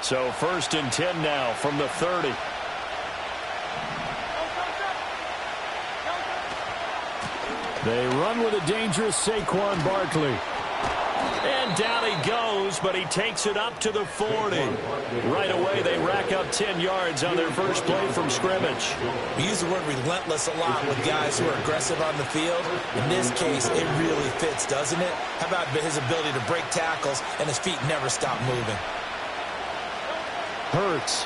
So 1st and 10 now from the 30. They run with a dangerous Saquon Barkley. And down he goes, but he takes it up to the 40. Right away, they rack up 10 yards on their first play from scrimmage. We use the word relentless a lot with guys who are aggressive on the field. In this case, it really fits, doesn't it? How about his ability to break tackles and his feet never stop moving? Hurts.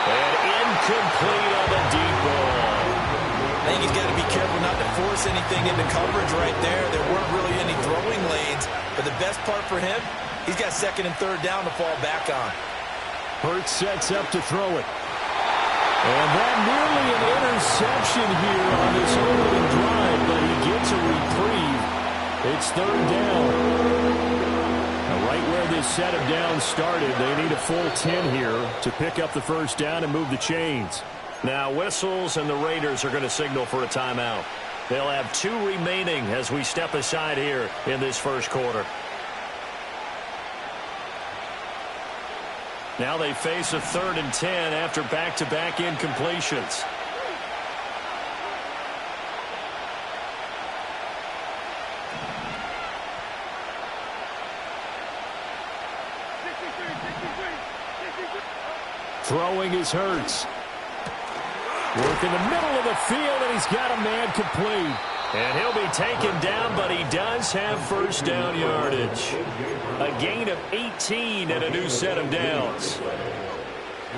And incomplete on the deep ball. I think he's got to be careful not to force anything into coverage right there. There weren't really any throwing lanes. But the best part for him, he's got 2nd and 3rd down to fall back on. Hurts sets up to throw it. And that nearly an interception here on this opening drive, but he gets a reprieve. It's 3rd down. Now, right where this set of downs started, they need a full 10 here to pick up the 1st down and move the chains. Now whistles, and the Raiders are going to signal for a timeout. They'll have 2 remaining as we step aside here in this first quarter. Now they face a 3rd and 10 after back-to-back incompletions. Throwing is Hurts. Work in the middle of the field, and he's got a man complete. And he'll be taken down, but he does have 1st down yardage. A gain of 18 and a new set of downs.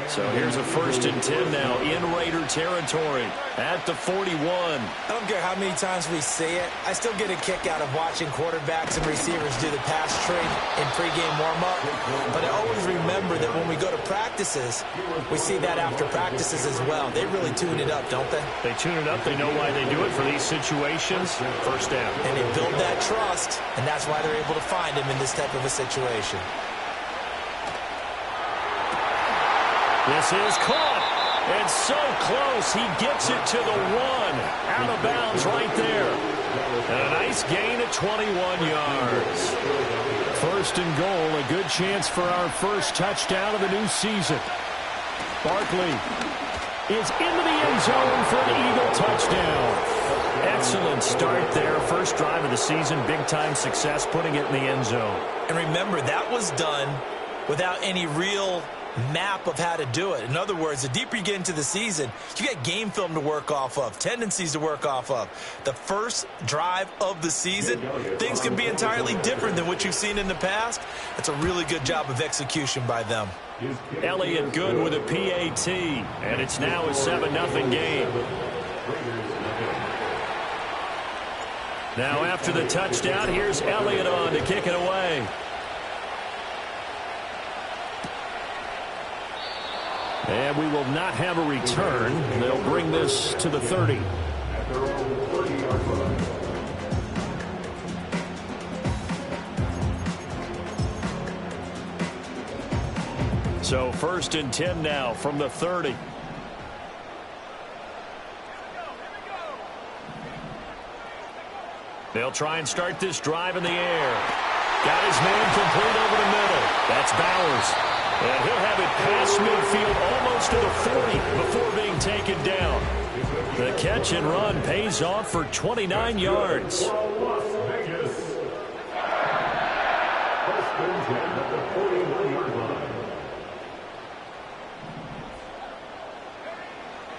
So here's a 1st and 10 now in Raider territory at the 41. I don't care how many times we say it. I still get a kick out of watching quarterbacks and receivers do the pass trade in pregame warm-up. But I always remember that when we go to practices, we see that after practices as well. They really tune it up, don't they? They tune it up. They know why they do it for these situations. 1st down. And they build that trust, and that's why they're able to find him in this type of a situation. This is caught, and so close, he gets it to the 1, out of bounds right there. And a nice gain of 21 yards. 1st and goal, a good chance for our first touchdown of the new season. Barkley is into the end zone for the Eagle touchdown. Excellent start there, first drive of the season, big-time success, putting it in the end zone. And remember, that was done without any real map of how to do it. In other words, the deeper you get into the season, you got game film to work off of, tendencies to work off of. The first drive of the season, things can be entirely different than what you've seen in the past. It's a really good job of execution by them. Elliott good with a PAT, and it's now a 7-0 game. Now after the touchdown, here's Elliott on to kick it away. And we will not have a return. They'll bring this to the 30. So 1st and 10 now from the 30. They'll try and start this drive in the air. Got his man complete over the middle. That's Bowers. And he'll have it past midfield almost to the 40 before being taken down. The catch and run pays off for 29 yards.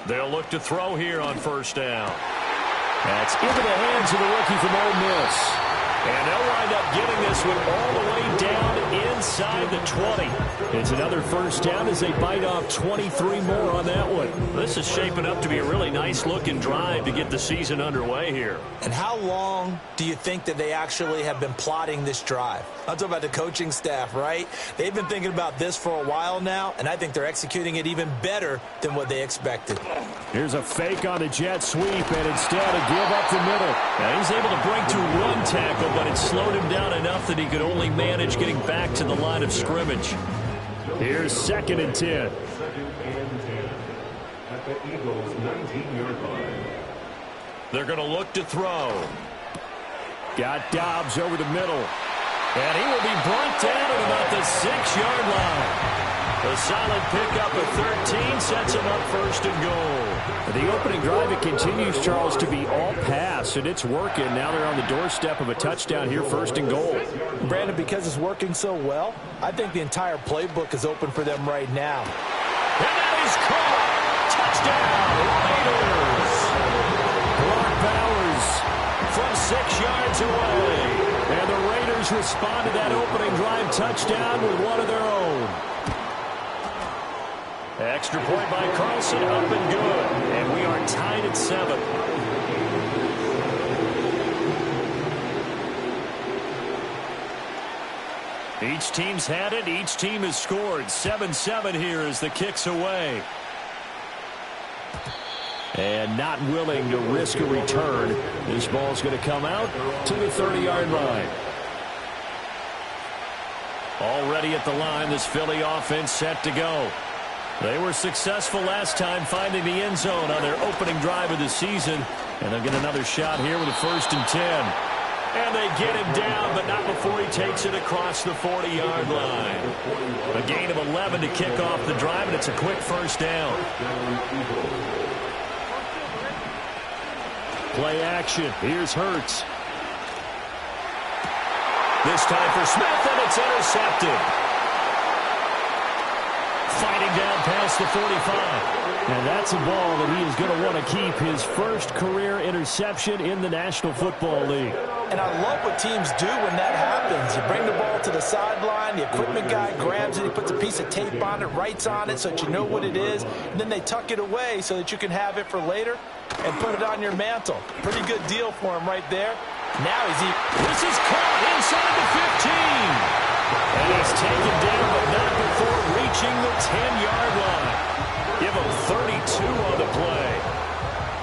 They'll look to throw here on 1st down. That's into the hands of the rookie from Ole Miss. And they'll wind up getting this one all the way down inside the 20. It's another 1st down as they bite off 23 more on that one. This is shaping up to be a really nice-looking drive to get the season underway here. And how long do you think that they actually have been plotting this drive? I'm talking about the coaching staff, right? They've been thinking about this for a while now, and I think they're executing it even better than what they expected. Here's a fake on the jet sweep, and instead a give up the middle. Now he's able to break through one tackle, but it slowed him down enough that he could only manage getting back to the line of scrimmage. Here's 2nd and 10. At the Eagles' 19-yard line. They're going to look to throw. Got Dobbs over the middle. And he will be brought down at about the 6-yard line. A solid pickup of 13 sets him up first and goal. The opening drive, it continues, Charles, to be all pass, and it's working. Now they're on the doorstep of a touchdown here, first and goal. Brandon, because it's working so well, I think the entire playbook is open for them right now. And that is caught. Touchdown, Raiders. Brock Bowers from 6 yards away. And the Raiders respond to that opening drive touchdown with one of their own. Extra point by Carlson, up and good. And we are tied at 7. Each team's had it. Each team has scored. 7-7 here as the kick's away. And not willing to risk a return. This ball's going to come out to the 30-yard line. Already at the line, this Philly offense set to go. They were successful last time finding the end zone on their opening drive of the season. And they'll get another shot here with a 1st and 10. And they get him down, but not before he takes it across the 40-yard line. A gain of 11 to kick off the drive, and it's a quick first down. Play action. Here's Hurts. This time for Smith, and it's intercepted. Fighting down past the 45. And that's a ball that he is going to want to keep. His first career interception in the National Football League. And I love what teams do when that happens. You bring the ball to the sideline, the equipment guy grabs it, he puts a piece of tape on it, writes on it so that you know what it is, and then they tuck it away so that you can have it for later and put it on your mantle. Pretty good deal for him right there. Now This is caught inside the 15. And he's taken down, but not before reaching the 10-yard line. Give him 32 on the play.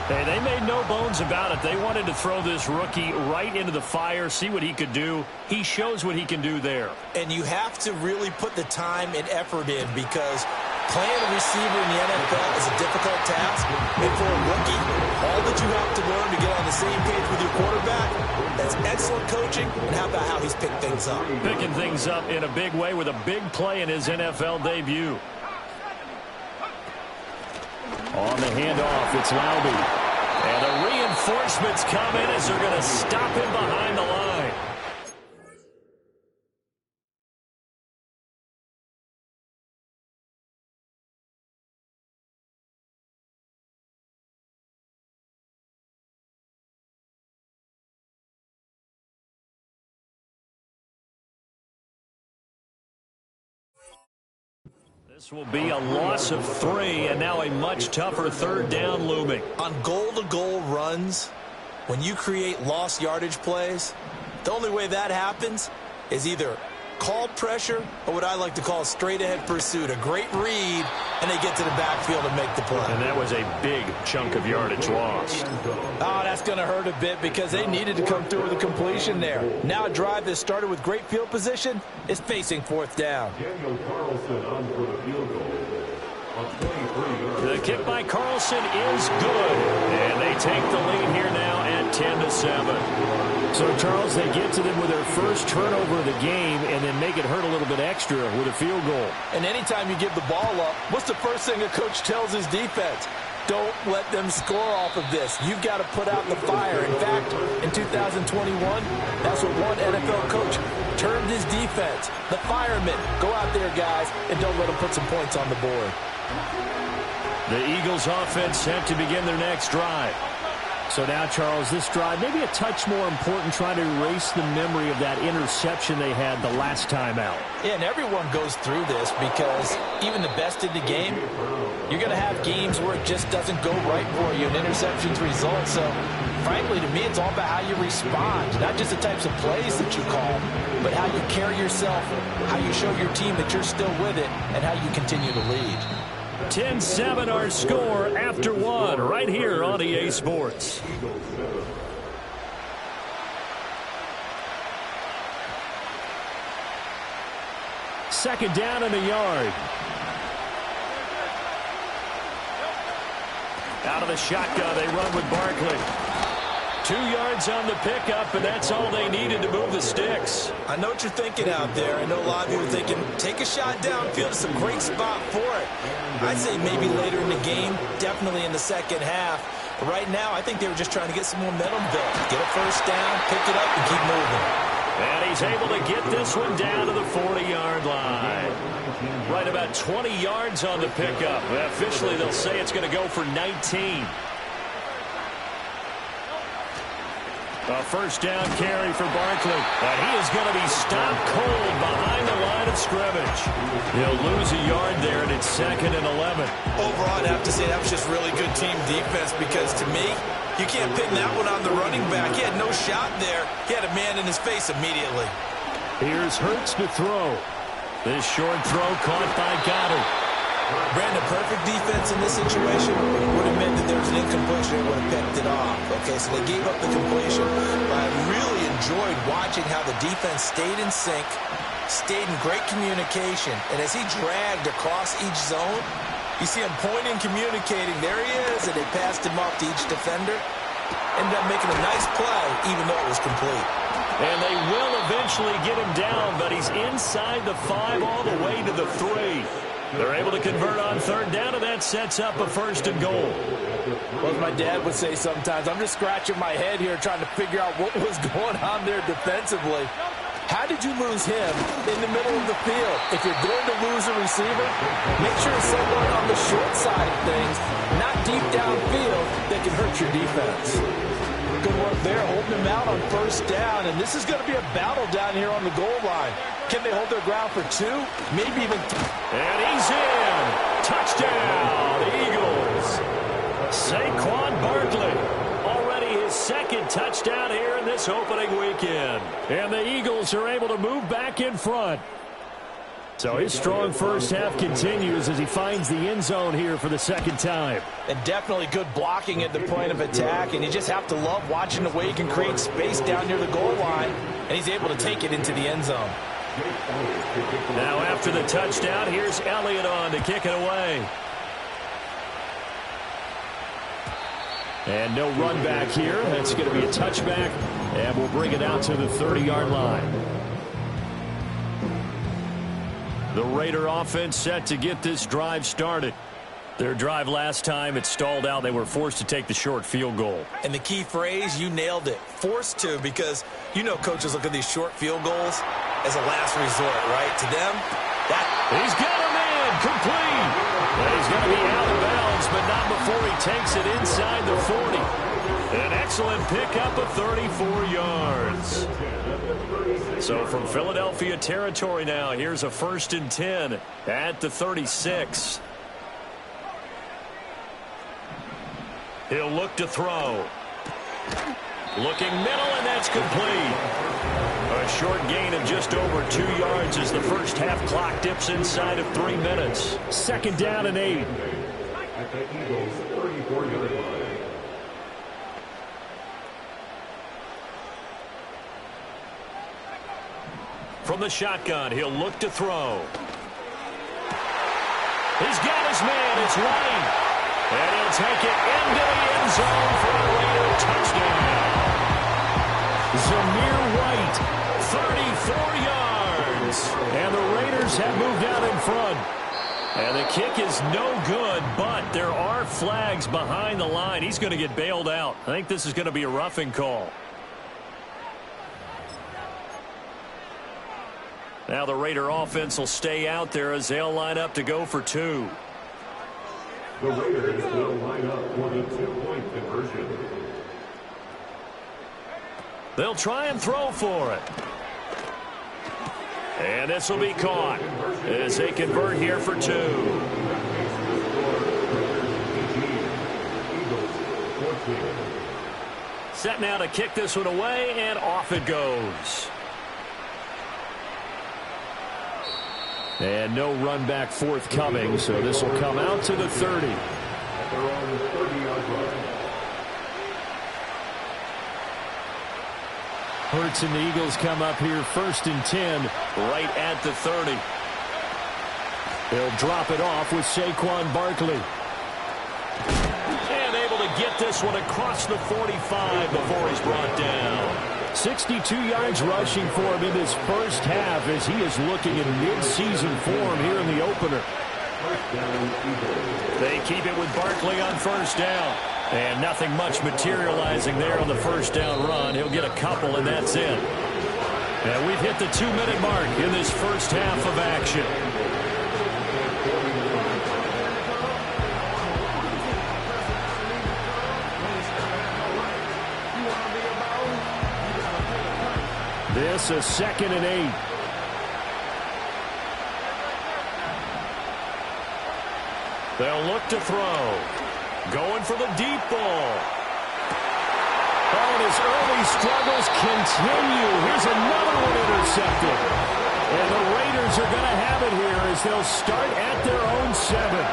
Hey, they made no bones about it. They wanted to throw this rookie right into the fire, see what he could do. He shows what he can do there. And you have to really put the time and effort in because playing a receiver in the NFL is a difficult task. And for a rookie, all that you have to learn to get on the same page with your quarterback, that's excellent coaching. And how about how he's picked things up? Picking things up in a big way with a big play in his NFL debut. On the handoff, it's Laube. And the reinforcements come in as they're going to stop him behind the line. This will be a loss of 3, and now a much tougher 3rd down looming. On goal-to-goal runs, when you create lost yardage plays, the only way that happens is either called pressure or what I like to call straight-ahead pursuit. A great read, and they get to the backfield and make the play. And that was a big chunk of yardage lost. Oh, that's going to hurt a bit because they needed to come through with a completion there. Now a drive that started with great field position is facing 4th down. Daniel Carlson on for the field goal. The kick by Carlson is good. And they take the lead here now at 10-7. So, Charles, they get to them with their first turnover of the game and then make it hurt a little bit extra with a field goal. And anytime you give the ball up, what's the first thing a coach tells his defense? Don't let them score off of this. You've got to put out the fire. In fact, in 2021, that's what one NFL coach termed his defense. The firemen. Go out there, guys, and don't let them put some points on the board. The Eagles offense set to begin their next drive. So now, Charles, this drive maybe a touch more important, trying to erase the memory of that interception they had the last time out. Yeah, and everyone goes through this because even the best in the game, you're going to have games where it just doesn't go right for you and interceptions result. So, frankly, to me, it's all about how you respond, not just the types of plays that you call, but how you carry yourself, how you show your team that you're still with it, and how you continue to lead. 10-7 our score after 1 right here on EA Sports. Second down and a yard. Out of the shotgun, they run with Barkley. 2 yards on the pickup, and that's all they needed to move the sticks. I know what you're thinking out there. I know a lot of you are thinking, take a shot downfield. It's a great spot for it. I'd say maybe later in the game, definitely in the second half. But right now, I think they were just trying to get some momentum built. Get a first down, pick it up, and keep moving. And he's able to get this one down to the 40-yard line. Right about 20 yards on the pickup. Officially, they'll say it's going to go for 19. A first down carry for Barkley. And he is going to be stopped cold behind the line of scrimmage. He'll lose a yard there, and it's 2nd and 11. Overall, I'd have to say that was just really good team defense because, to me, you can't pin that one on the running back. He had no shot there. He had a man in his face immediately. Here's Hurts to throw. This short throw caught by Goddard. Brandon, perfect defense in this situation would have meant that there was an incompletion and would have picked it off. Okay, so they gave up the completion. But I really enjoyed watching how the defense stayed in sync, stayed in great communication, and as he dragged across each zone, you see him pointing, communicating. There he is, and they passed him off to each defender. Ended up making a nice play, even though it was complete. And they will eventually get him down, but he's inside the 5 all the way to the 3. They're able to convert on 3rd down, and that sets up a 1st and goal. Well, as my dad would say sometimes, I'm just scratching my head here trying to figure out what was going on there defensively. How did you lose him in the middle of the field? If you're going to lose a receiver, make sure it's someone on the short side of things, not deep downfield, that can hurt your defense. Good work there, holding him out on 1st down, and this is going to be a battle down here on the goal line. Can they hold their ground for 2? Maybe even 3. And he's in. Touchdown, Eagles. Saquon Barkley. Already his 2nd touchdown here in this opening weekend. And the Eagles are able to move back in front. So his strong first half continues as he finds the end zone here for the 2nd time. And definitely good blocking at the point of attack, and you just have to love watching the way he can create space down near the goal line, and he's able to take it into the end zone. Now after the touchdown, here's Elliott on to kick it away. And no run back here. That's going to be a touchback, and we'll bring it out to the 30-yard line. The Raider offense set to get this drive started. Their drive last time, it stalled out. They were forced to take the short field goal. And the key phrase, you nailed it, forced to, because you know coaches look at these short field goals as a last resort, right? To them, that... He's got him in, complete. And he's going to be out of bounds, but not before he takes it inside the 40. An excellent pickup of 34 yards. So from Philadelphia territory now, here's a 1st and 10 at the 36. He'll look to throw. Looking middle, and that's complete. A short gain of just over 2 yards as the first half clock dips inside of 3 minutes. 2nd down and 8. At the Eagles' 34-yard line. From the shotgun, he'll look to throw. He's got his man. It's White. And he'll take it into the end zone for a Raider touchdown. Zamir White, 34 yards. And the Raiders have moved out in front. And the kick is no good, but there are flags behind the line. He's going to get bailed out. I think this is going to be a roughing call. Now the Raider offense will stay out there as they'll line up to go for 2. The Raiders will line up for the 2-point conversion. They'll try and throw for it. And this will be caught as they convert here for 2. Set now to kick this one away, and off it goes. And no run back forthcoming, so this will come out to the 30. At their own 30-yard line. Hurts and the Eagles come up here 1st and 10 right at the 30. They'll drop it off with Saquon Barkley. And able to get this one across the 45 before he's brought down. 62 yards rushing for him in this first half as he is looking in mid-season form here in the opener. They keep it with Barkley on first down. And nothing much materializing there on the first down run. He'll get a couple, and that's it. And we've hit the 2-minute mark in this first half of action. This is 2nd and 8. They'll look to throw. Going for the deep ball. Oh, and his early struggles continue. Here's another one intercepted. And the Raiders are going to have it here as they'll start at their own 7.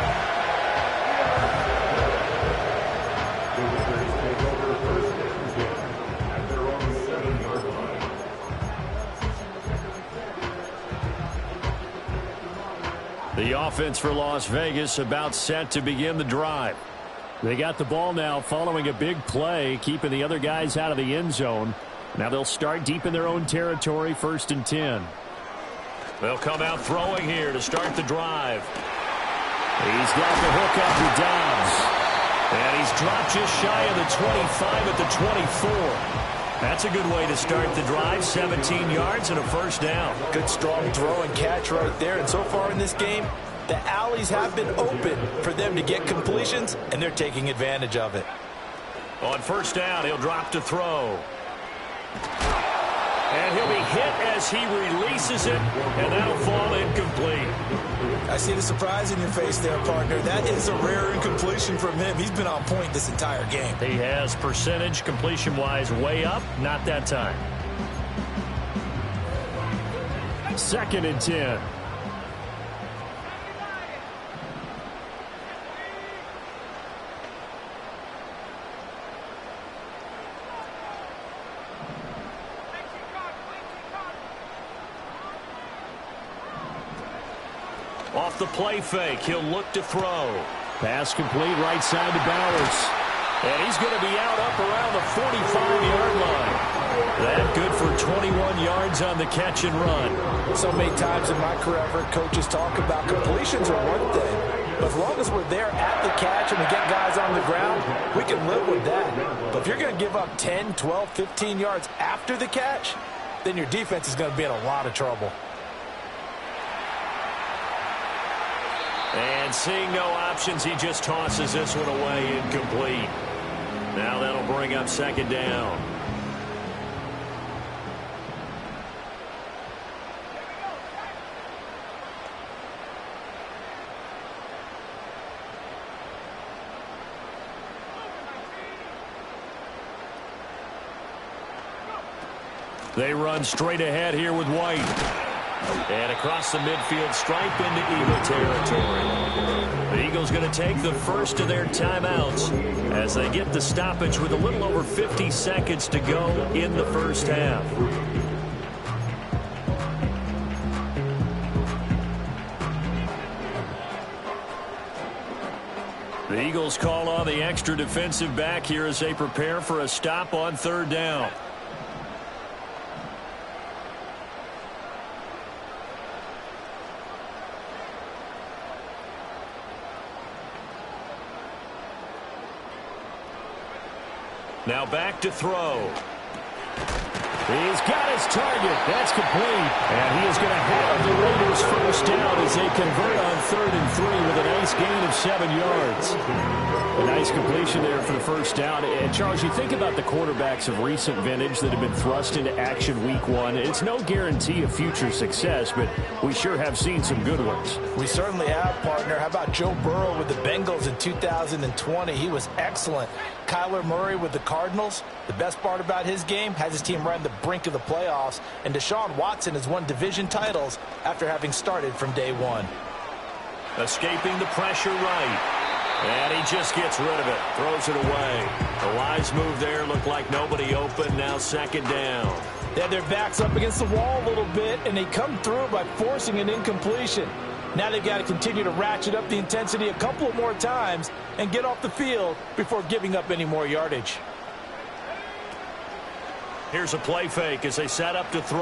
The offense for Las Vegas about set to begin the drive. They got the ball now following a big play, keeping the other guys out of the end zone. Now they'll start deep in their own territory, 1st and 10. They'll come out throwing here to start the drive. He's got the hook up to Dobbs. And he's dropped just shy of the 25 at the 24. That's a good way to start the drive. 17 yards and a first down. Good strong throw and catch right there. And so far in this game, the alleys have been open for them to get completions, and they're taking advantage of it. On first down, he'll drop to throw. And he'll be hit as he releases it, and that'll fall incomplete. I see the surprise in your face there, partner. That is a rare incompletion from him. He's been on point this entire game. He has percentage completion-wise way up, not that time. 2nd and 10. Off the play fake, he'll look to throw. Pass complete right side to Bowers. And he's going to be out up around the 45-yard line. That good for 21 yards on the catch and run. So many times in my career, I've heard coaches talk about completions are one thing. But as long as we're there at the catch and we get guys on the ground, we can live with that. But if you're going to give up 10, 12, 15 yards after the catch, then your defense is going to be in a lot of trouble. And seeing no options, he just tosses this one away incomplete. Now that'll bring up 2nd down. They run straight ahead here with White. And across the midfield stripe into Eagle territory. The Eagles going to take the first of their timeouts as they get the stoppage with a little over 50 seconds to go in the first half. The Eagles call on the extra defensive back here as they prepare for a stop on 3rd down. Now back to throw. He's got his target. That's complete. And he is going to have the Raiders first down as they convert on 3rd and 3 with a nice gain of 7 yards. A nice completion there for the first down. And Charles, you think about the quarterbacks of recent vintage that have been thrust into action week 1. It's no guarantee of future success, but we sure have seen some good ones. We certainly have, partner. How about Joe Burrow with the Bengals in 2020? He was excellent. Kyler Murray with the Cardinals. The best part about his game, has his team right on the brink of the playoffs. And Deshaun Watson has won division titles after having started from day 1. Escaping the pressure right. And he just gets rid of it. Throws it away. A wise move there. Looked like nobody open. Now 2nd down. They had their backs up against the wall a little bit, and they come through by forcing an incompletion. Now they've got to continue to ratchet up the intensity a couple of more times and get off the field before giving up any more yardage. Here's a play fake as they set up to throw.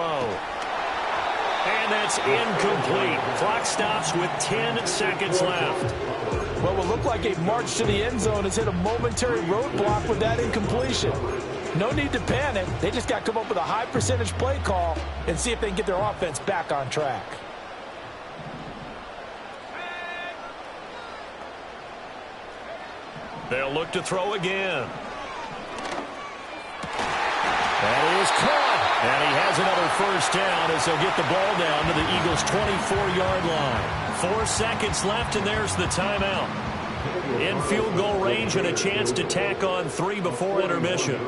And that's incomplete. Clock stops with 10 seconds left. What will look like a march to the end zone has hit a momentary roadblock with that incompletion. No need to panic. They just got to come up with a high percentage play call and see if they can get their offense back on track. They'll look to throw again. That is caught. And he has another first down as they'll get the ball down to the Eagles' 24-yard line. 4 seconds left, and there's the timeout. In field goal range and a chance to tack on 3 before intermission.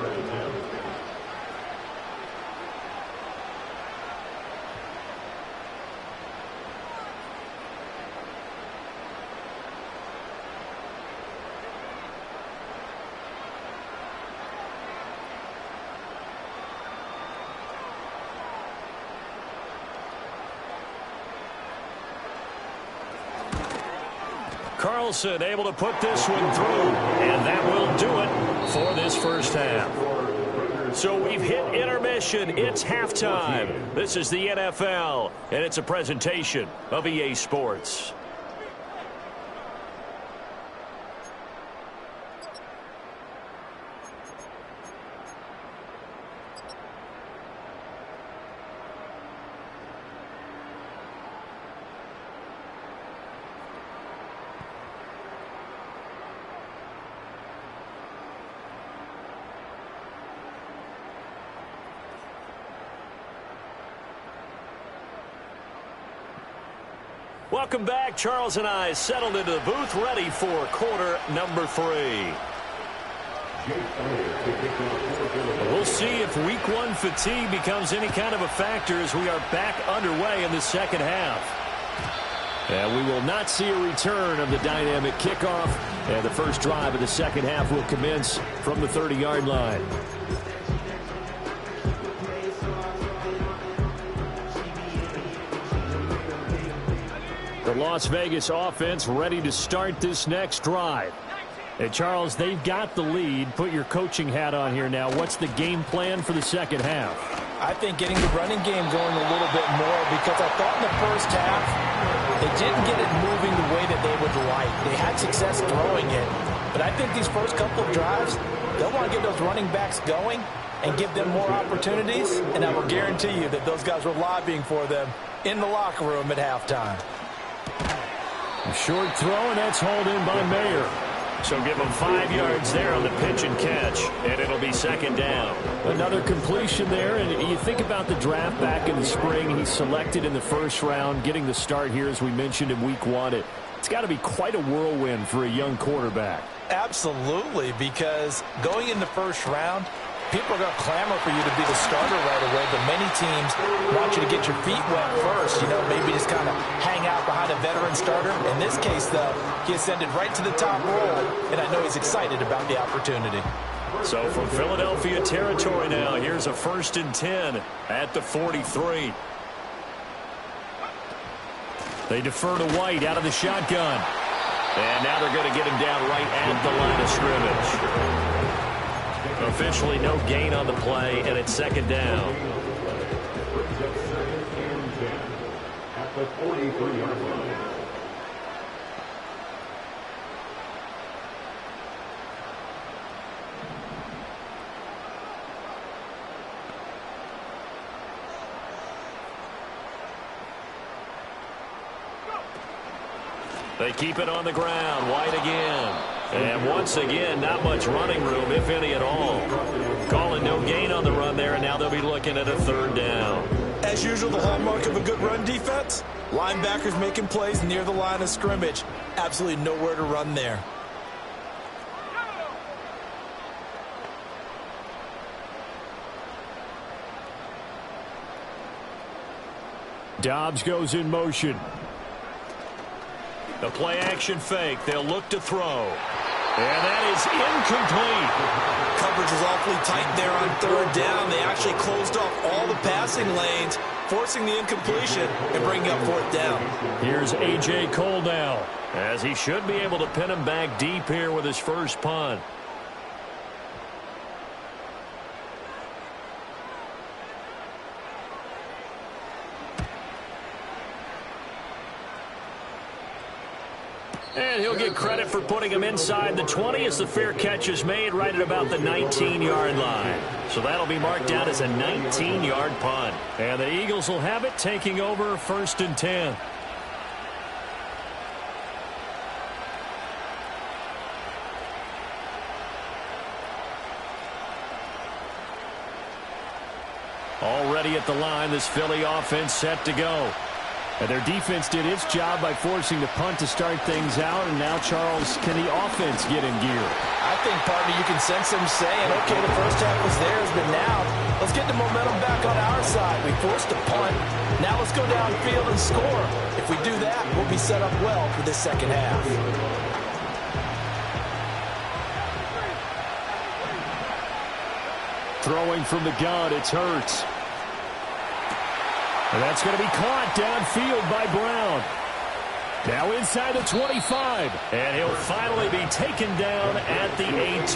Carlson able to put this one through, and that will do it for this first half. So we've hit intermission. It's halftime. This is the NFL, and it's a presentation of EA Sports. Welcome back. Charles and I settled into the booth, ready for quarter number 3. We'll see if week 1 fatigue becomes any kind of a factor as we are back underway in the second half. And we will not see a return of the dynamic kickoff. And the first drive of the second half will commence from the 30-yard line. The Las Vegas offense ready to start this next drive. And Charles, they've got the lead. Put your coaching hat on here now. What's the game plan for the second half? I think getting the running game going a little bit more, because I thought in the first half they didn't get it moving the way that they would like. They had success throwing it. But I think these first couple of drives, they'll want to get those running backs going and give them more opportunities. And I will guarantee you that those guys were lobbying for them in the locker room at halftime. A short throw, and that's hauled in by Mayer. So give him 5 yards there on the pitch and catch, and it'll be second down. Another completion there, and you think about the draft back in the spring. He's selected in the first round, getting the start here, as we mentioned, in week 1. It's got to be quite a whirlwind for a young quarterback. Absolutely, because going in the first round, people are going to clamor for you to be the starter right away, but many teams want you to get your feet wet first, maybe just kind of hang out behind a veteran starter. In this case, though, he ascended right to the top role, and I know he's excited about the opportunity. So from Philadelphia territory now, here's a 1st and 10 at the 43. They defer to White out of the shotgun. And now they're going to get him down right at the line of scrimmage. Officially no gain on the play, and it's second down. At the 43-yard line. They keep it on the ground. White again. And once again, not much running room, if any at all. Calling no gain on the run there, and now they'll be looking at a 3rd down. As usual, the hallmark of a good run defense, linebackers making plays near the line of scrimmage. Absolutely nowhere to run there. Dobbs goes in motion. The play action fake. They'll look to throw. And that is incomplete. Coverage was awfully tight there on 3rd down. They actually closed off all the passing lanes forcing the incompletion and bringing up fourth down. Here's A.J. Cole now, as he should be able to pin him back deep here with his first punt. And he'll get credit for putting him inside the 20 as the fair catch is made right at about the 19-yard line. So that'll be marked down as a 19-yard punt. And the Eagles will have it, taking over 1st and 10. Already at the line, this Philly offense set to go. And their defense did its job by forcing the punt to start things out. And now, Charles, can the offense get in gear? I think, partner, you can sense them saying, okay, the first half was theirs, but now let's get the momentum back on our side. We forced a punt. Now let's go downfield and score. If we do that, we'll be set up well for this second half. Throwing from the gun, it's Hurts. And that's going to be caught downfield by Brown. Now inside the 25. And he'll finally be taken down at the 18.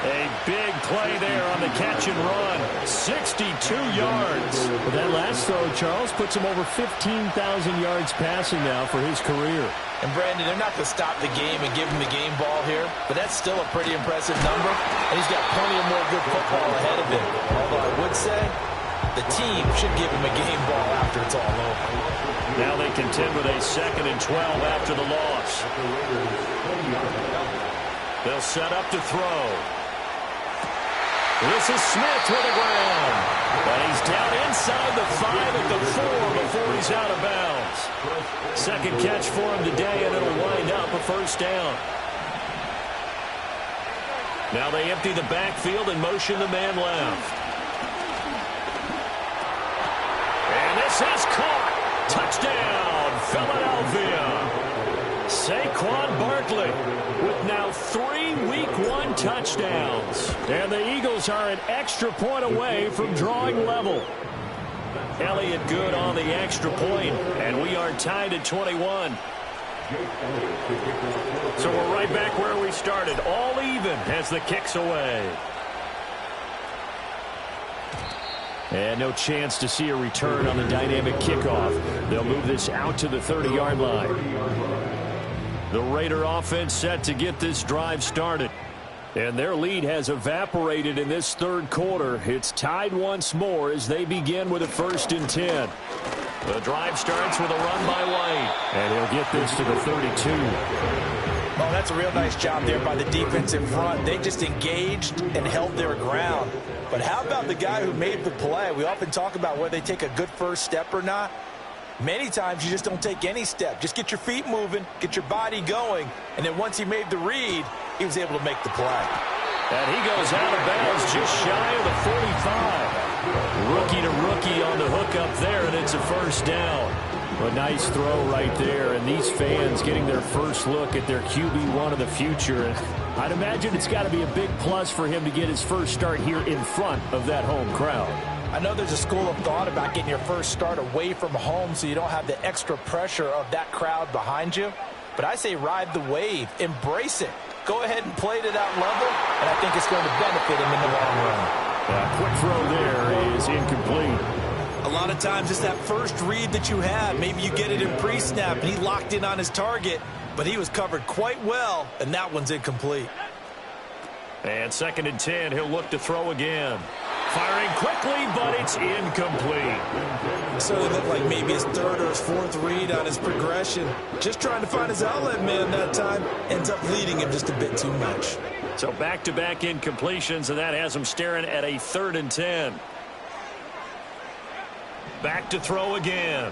A big play there on the catch and run. 62 yards. But that last throw, Charles, puts him over 15,000 yards passing now for his career. And, Brandon, they're not going to stop the game and give him the game ball here, but that's still a pretty impressive number, and he's got plenty of more good football ahead of him. Although I would say the team should give him a game ball after it's all over. Now they contend with a 2nd and 12 after the loss. They'll set up to throw. This is Smith to the ground. And he's down inside the 5 at the 4 before he's out of bounds. Second catch for him today, and it'll wind up a first down. Now they empty the backfield and motion the man left. And this is caught. Touchdown, Philadelphia. Saquon Barkley with now 3 Week 1 touchdowns. And the Eagles are an extra point away from drawing level. Elliott good on the extra point, and we are tied at 21. So we're right back where we started, all even as the kick's away. And no chance to see a return on the dynamic kickoff. They'll move this out to the 30-yard line. The Raider offense set to get this drive started. And their lead has evaporated in this third quarter. It's tied once more as they begin with a 1st and 10. The drive starts with a run by White. And he'll get this to the 32. Oh, that's a real nice job there by the defense in front. They just engaged and held their ground. But how about the guy who made the play? We often talk about whether they take a good first step or not. Many times you just don't take any step. Just get your feet moving, get your body going, and then once he made the read, he was able to make the play. And he goes out of bounds just shy of the 45. Rookie to rookie on the hook up there, and it's a first down. A nice throw right there, and these fans getting their first look at their QB1 of the future. And I'd imagine it's got to be a big plus for him to get his first start here in front of that home crowd. I know there's a school of thought about getting your first start away from home so you don't have the extra pressure of that crowd behind you. But I say ride the wave. Embrace it. Go ahead and play to that level, and I think it's going to benefit him in the long run. Quick throw there is incomplete. A lot of times it's that first read that you have. Maybe you get it in pre-snap, and he locked in on his target, but he was covered quite well, and that one's incomplete. And 2nd and 10, he'll look to throw again. Firing quickly, but it's incomplete. So it looked like maybe his 3rd or his 4th read on his progression. Just trying to find his outlet man that time. Ends up leading him just a bit too much. So back-to-back incompletions, and that has him staring at a 3rd and 10. Back to throw again.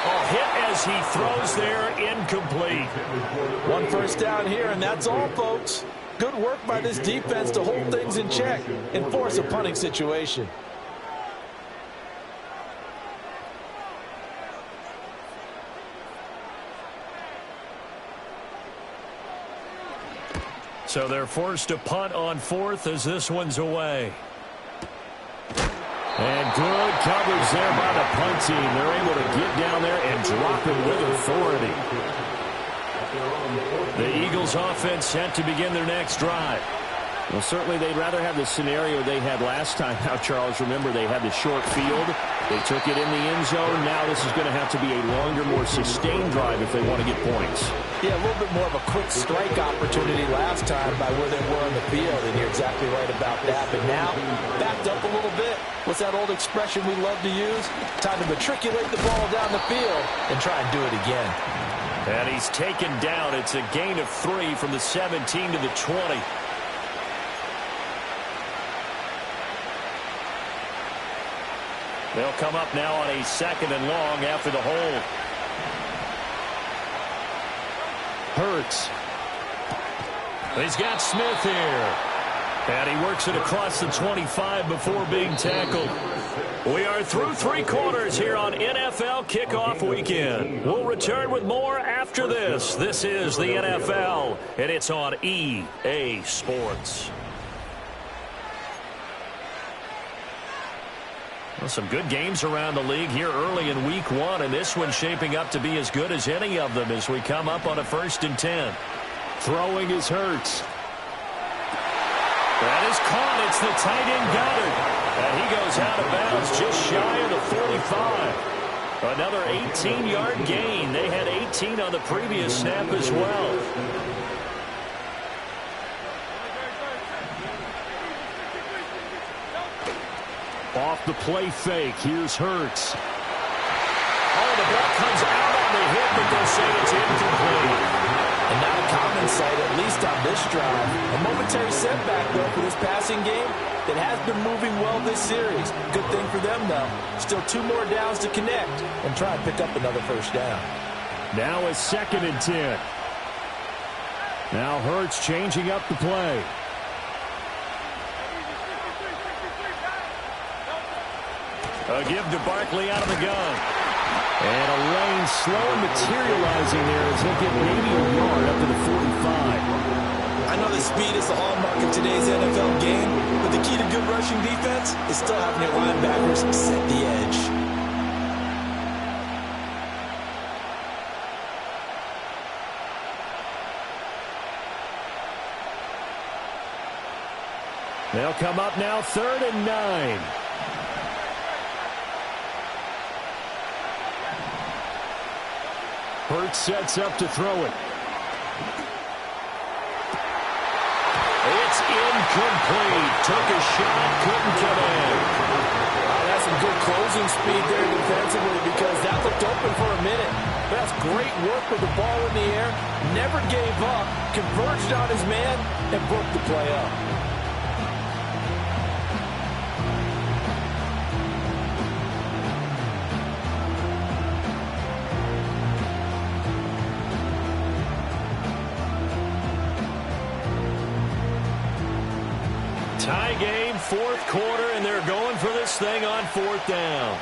Oh, hit as he throws there, incomplete. 1 first down here, and that's all, folks. Good work by this defense to hold things in check and force a punting situation. So they're forced to punt on 4th as this one's away. And good coverage there by the punt team. They're able to get down there and drop it with authority. The Eagles offense set to begin their next drive. Well, certainly they'd rather have the scenario they had last time. Now, Charles, remember they had the short field. They took it in the end zone. Now this is going to have to be a longer, more sustained drive if they want to get points. Yeah, a little bit more of a quick strike opportunity last time by where they were on the field, and you're exactly right about that. But now, backed up a little bit. What's that old expression we love to use? Time to matriculate the ball down the field and try and do it again. And he's taken down. It's a gain of 3 from the 17 to the 20. They'll come up now on a 2nd and long after the hold. Hurts. He's got Smith here. And he works it across the 25 before being tackled. We are through 3 quarters here on NFL Kickoff Weekend. We'll return with more after this. This is the NFL, and it's on EA Sports. Well, some good games around the league here early in Week 1, and this one's shaping up to be as good as any of them as we come up on a 1st and 10. Throwing is Hurts. That is caught. It's the tight end Goddard. And he goes out of bounds just shy of the 45. Another 18-yard gain. They had 18 on the previous snap as well. Off the play fake. Here's Hurts. Oh, the ball comes out on the hit, but they'll say it's incomplete. And not a common sight, at least on this drive. A momentary setback, though, for this passing game that has been moving well this series. Good thing for them, though. Still 2 more downs to connect and try and pick up another 1st down. Now a 2nd and 10. Now Hurts changing up the play. A give to Barkley out of the gun. And a lane slow materializing there as he'll get maybe a yard up to the 45. I know that speed is the hallmark of today's NFL game, but the key to good rushing defense is still having your linebackers set the edge. They'll come up now 3rd and 9. Hurts sets up to throw it. It's incomplete. Took a shot, couldn't come in. That's some good closing speed there defensively because that looked open for a minute. But that's great work with the ball in the air. Never gave up, converged on his man, and broke the play up. Tie game, 4th quarter, and they're going for this thing on 4th down.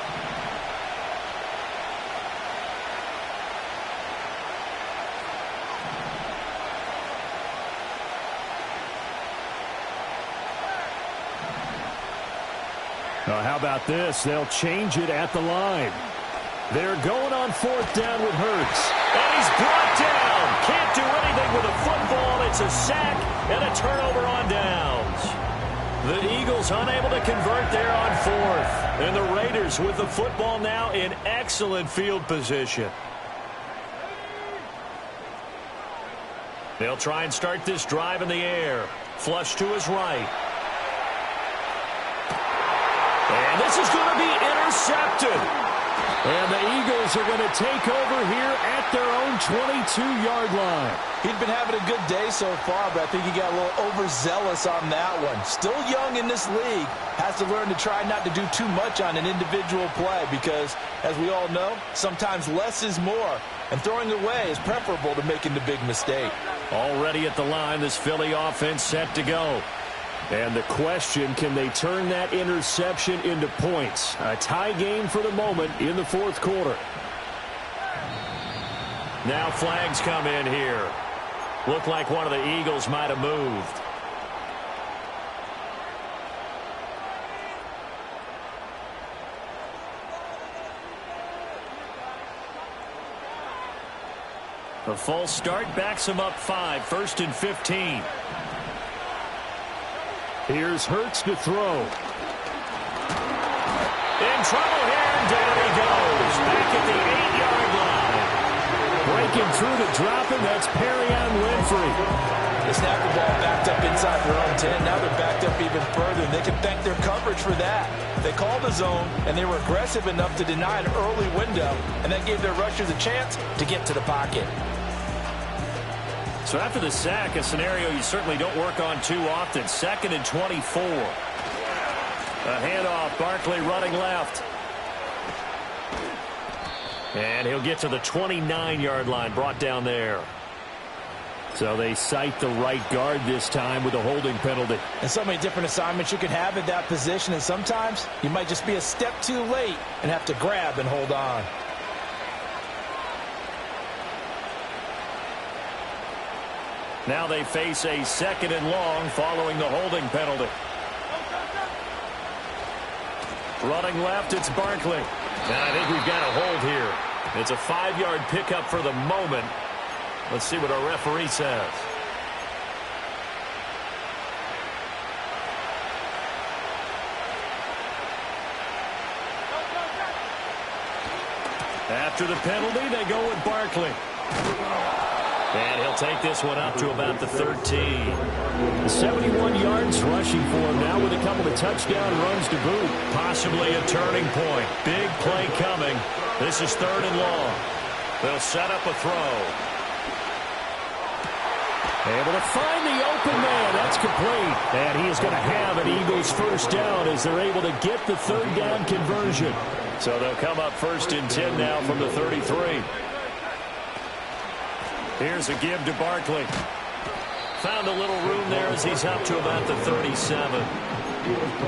How about this? They'll change it at the line. They're going on 4th down with Hurts. And he's brought down. Can't do anything with a football. It's a sack and a turnover on downs. The Eagles unable to convert there on 4th. And the Raiders with the football now in excellent field position. They'll try and start this drive in the air. Flush to his right. And this is going to be intercepted. And the Eagles are going to take over here at their own 22-yard line. He'd been having a good day so far, but I think he got a little overzealous on that one. Still young in this league. Has to learn to try not to do too much on an individual play because, as we all know, sometimes less is more. And throwing away is preferable to making the big mistake. Already at the line, this Philly offense set to go. And the question, can they turn that interception into points? A tie game for the moment in the 4th quarter. Now flags come in here. Looked like one of the Eagles might have moved. A false start backs him up 5, 1st and 15. Here's Hurts to throw. In trouble here, and down he goes. Back at the 8-yard line. Breaking through to drop him, that's Perrion Winfrey. They snapped the ball backed up inside their own 10. Now they're backed up even further, and they can thank their coverage for that. They called the zone, and they were aggressive enough to deny an early window, and that gave their rushers a chance to get to the pocket. So after the sack, a scenario you certainly don't work on too often. 2nd and 24. A handoff, Barkley running left. And he'll get to the 29-yard line, brought down there. So they cite the right guard this time with a holding penalty. And so many different assignments you could have at that position, and sometimes you might just be a step too late and have to grab and hold on. Now they face a 2nd and long following the holding penalty. Running left, it's Barkley. And I think we've got a hold here. It's a 5-yard pickup for the moment. Let's see what our referee says. After the penalty, they go with Barkley. And he'll take this one up to about the 13. 71 yards rushing for him now with a couple of touchdown runs to boot. Possibly a turning point. Big play coming. This is 3rd and long. They'll set up a throw. Able to find the open man. That's complete. And he is going to have an Eagles first down as they're able to get the 3rd down conversion. So they'll come up 1st and 10 now from the 33. Here's a give to Barkley. Found a little room there as he's up to about the 37.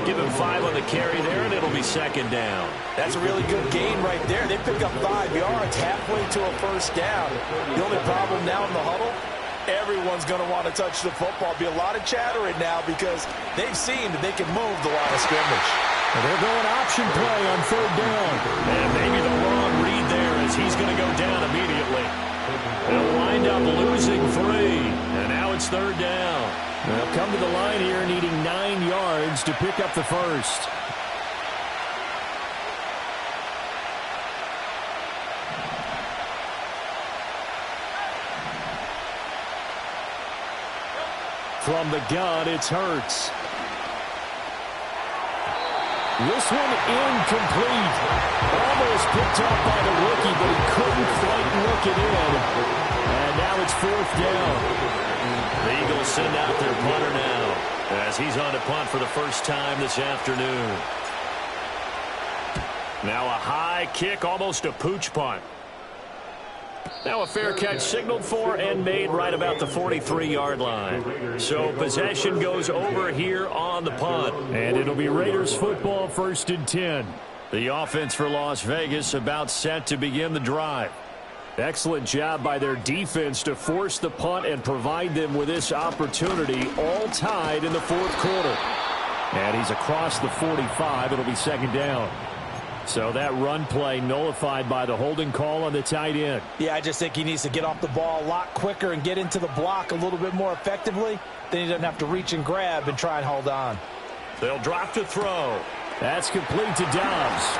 Give him 5 on the carry there, and it'll be 2nd down. That's a really good gain right there. They pick up 5 yards halfway to a first down. The only problem now in the huddle, everyone's going to want to touch the football. Be a lot of chattering now because they've seen that they can move the line of scrimmage. And they're going option play on 3rd down. And maybe the wrong read there as he's going to go down immediately. They'll wind up losing 3. And now it's 3rd down. They'll come to the line here needing 9 yards to pick up the first. From the gun, it's Hurts. This one incomplete. Almost picked up by the rookie, but he couldn't quite look it in. And now it's 4th down. The Eagles send out their punter now as he's on to punt for the first time this afternoon. Now a high kick, almost a pooch punt. Now a fair catch signaled for and made right about the 43-yard line. So possession goes over here on the punt. And it'll be Raiders football 1st and 10. The offense for Las Vegas about set to begin the drive. Excellent job by their defense to force the punt and provide them with this opportunity, all tied in the 4th quarter. And he's across the 45. It'll be 2nd down. So that run play nullified by the holding call on the tight end. Yeah, I just think he needs to get off the ball a lot quicker and get into the block a little bit more effectively. Then he doesn't have to reach and grab and try and hold on. They'll drop to throw. That's complete to Dobbs.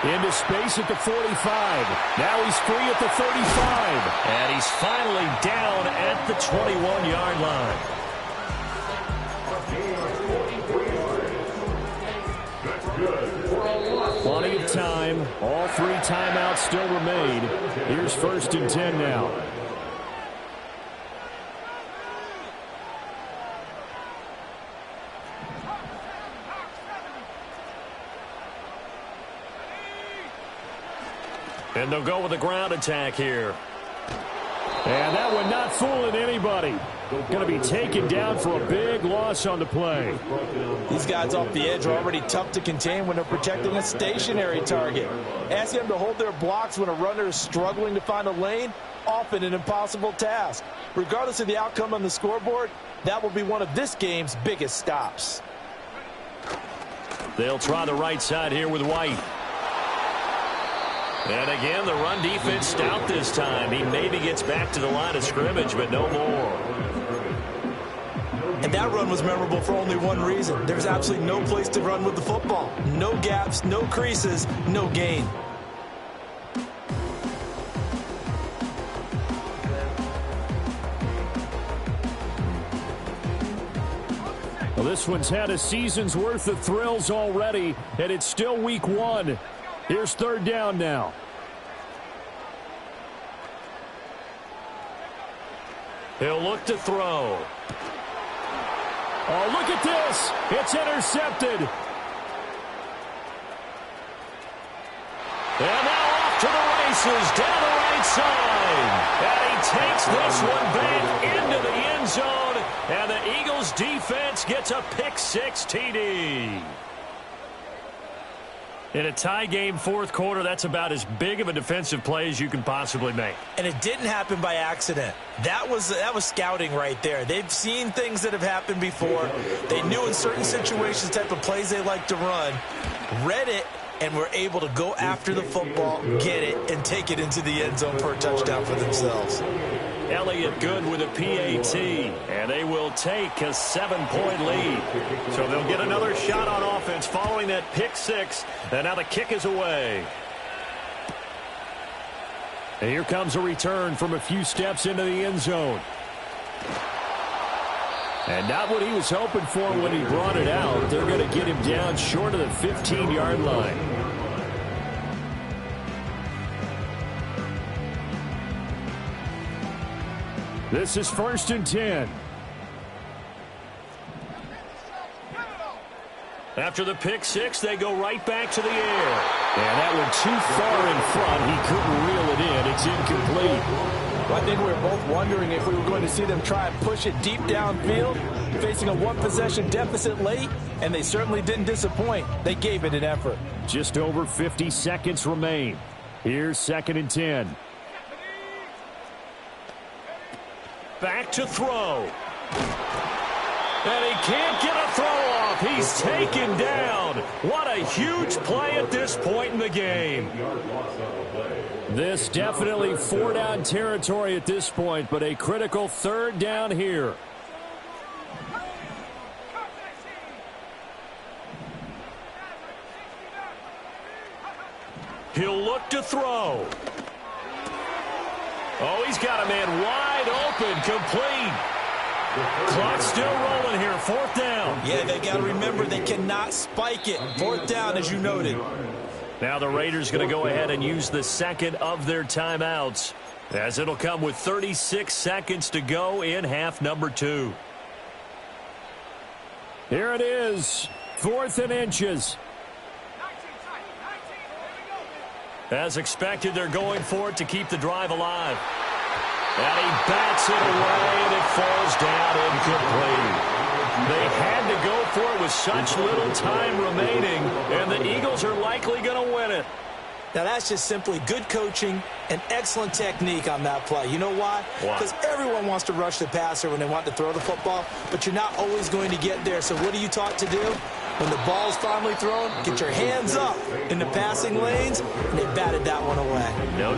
Into space at the 45. Now he's free at the 35. And he's finally down at the 21-yard line. Plenty of time. All 3 timeouts still remain. Here's 1st and 10 now. And they'll go with a ground attack here. And that one not fooling anybody. Going to be taken down for a big loss on the play. These guys off the edge are already tough to contain when they're protecting a stationary target. Asking them to hold their blocks when a runner is struggling to find a lane, often an impossible task. Regardless of the outcome on the scoreboard, that will be one of this game's biggest stops. They'll try the right side here with White. And again, the run defense stout this time. He maybe gets back to the line of scrimmage, but no more. And that run was memorable for only one reason. There's absolutely no place to run with the football. No gaps, no creases, no gain. Well, this one's had a season's worth of thrills already, and it's still week one. Here's third down now. He'll look to throw. Oh, look at this. It's intercepted. And now off to the races down the right side. And he takes this one back into the end zone. And the Eagles defense gets a pick-6 TD. In a tie game fourth quarter, that's about as big of a defensive play as you can possibly make. And it didn't happen by accident. That was scouting right there. They've seen things that have happened before. They knew in certain situations the type of plays they like to run, read it, and were able to go after the football, get it, and take it into the end zone for a touchdown for themselves. Elliott good with a PAT, and they will take a 7-point lead. So they'll get another shot on offense following that pick-6, and now the kick is away. And here comes a return from a few steps into the end zone. And not what he was hoping for when he brought it out. They're going to get him down short of the 15-yard line. This is 1st and 10. After the pick-6, they go right back to the air. And that one too far in front. He couldn't reel it in. It's incomplete. Well, I think we were both wondering if we were going to see them try and push it deep downfield, facing a one-possession deficit late, and they certainly didn't disappoint. They gave it an effort. Just over 50 seconds remain. Here's 2nd and 10. Back to throw. And he can't get a throw off. He's taken down. What a huge play at this point in the game. This definitely 4-down territory at this point, but a critical 3rd down here. He'll look to throw. Oh, he's got a man wide open, complete. Clock still rolling here, 4th down. Yeah, they got to remember they cannot spike it. 4th down, as you noted. Now the Raiders going to go ahead and use the second of their timeouts, as it'll come with 36 seconds to go in half number 2. Here it is, 4th and inches. As expected, they're going for it to keep the drive alive. And he bats it away, and it falls down incomplete. They had to go for it with such little time remaining, and the Eagles are likely going to win it. Now, that's just simply good coaching and excellent technique on that play. You know why? Because everyone wants to rush the passer when they want to throw the football, but you're not always going to get there. So what are you taught to do? When the ball's finally thrown, get your hands up in the passing lanes, and they batted that one away. No.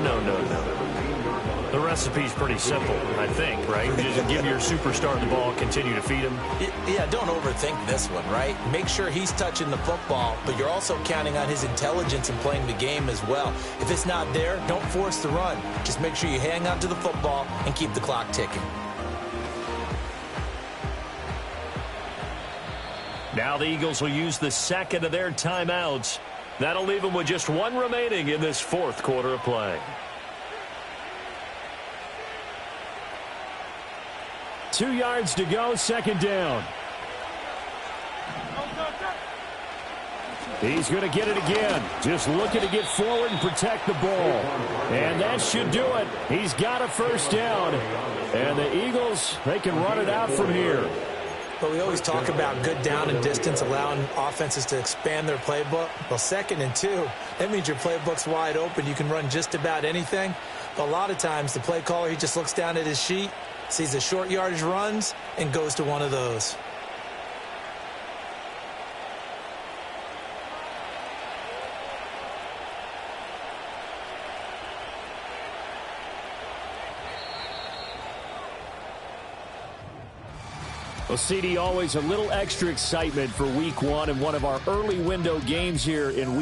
The recipe's pretty simple, I think, right? Just give your superstar the ball, continue to feed him. Yeah, don't overthink this one, right? Make sure he's touching the football, but you're also counting on his intelligence in playing the game as well. If it's not there, don't force the run. Just make sure you hang on to the football and keep the clock ticking. Now the Eagles will use the second of their timeouts. That'll leave them with just one remaining in this 4th quarter of play. 2 yards to go, 2nd down. He's going to get it again. Just looking to get forward and protect the ball. And that should do it. He's got a 1st down. And the Eagles, they can run it out from here. But we always talk about good down and distance, allowing offenses to expand their playbook. Well, 2nd and 2, that means your playbook's wide open. You can run just about anything. But a lot of times, the play caller, he just looks down at his sheet, sees the short yardage runs, and goes to one of those. Well, CD, always a little extra excitement for week one and one of our early window games here in week